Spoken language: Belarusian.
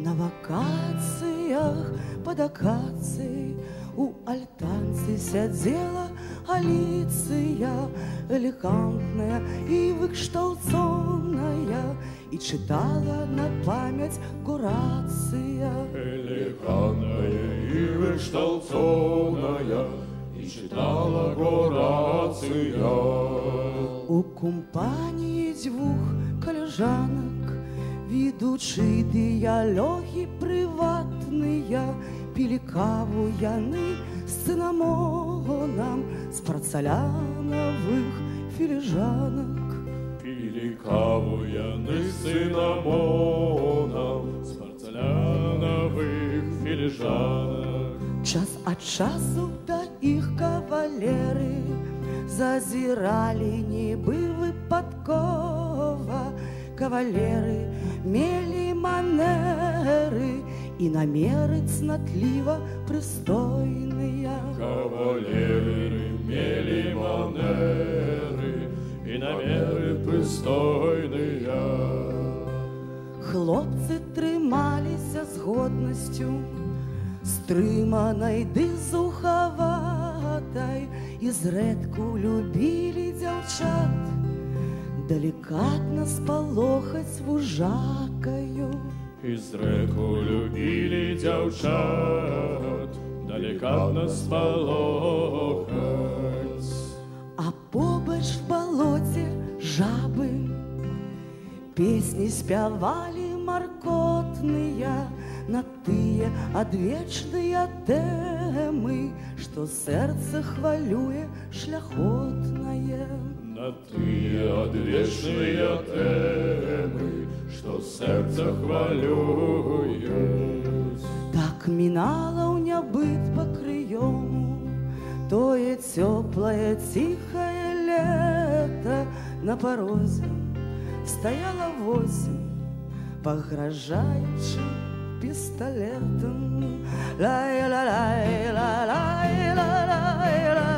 На вакациях под акацией у альтанцы сядзела Алиция, элегантная и выкшталцоная, и читала на память Горация. Элегантная и выкшталцоная, и читала Горация. У компании двух коллежанок, ведучи діалоги приватные, пили каву яны с цинамоном с порцеляновых филижанок. Пили каву яны с цинамоном с порцеляновых филижанок. Час от часу да их кавалеры зазирали нібы выпадкова. Кавалеры мели манеры и намеры цнотлива пристойные. Кавалеры мели манеры и намеры пристойные. Хлопцы трымаліся з годнасцю, стрыманай ды зухаватай, і зрэдку любілі дзяўчат, деликатно спалохаць вужакаю. І зрэдку любілі дзяўчат, деликатно спалохаць. А побач в балоце жабы песні спявалі маркотныя на тыя адвечныя тэмы, што сэрца хвалюе шляхотнае. На тыя адвечныя тэмы, што сэрца хвалююць. Так мінала ў нябыт па крыёму тое цёплае ціхае лета. На парозе стаяла восень, пагражаючы пісталетам. Лай-ла-лай-ла-лай-ла-лай-ла.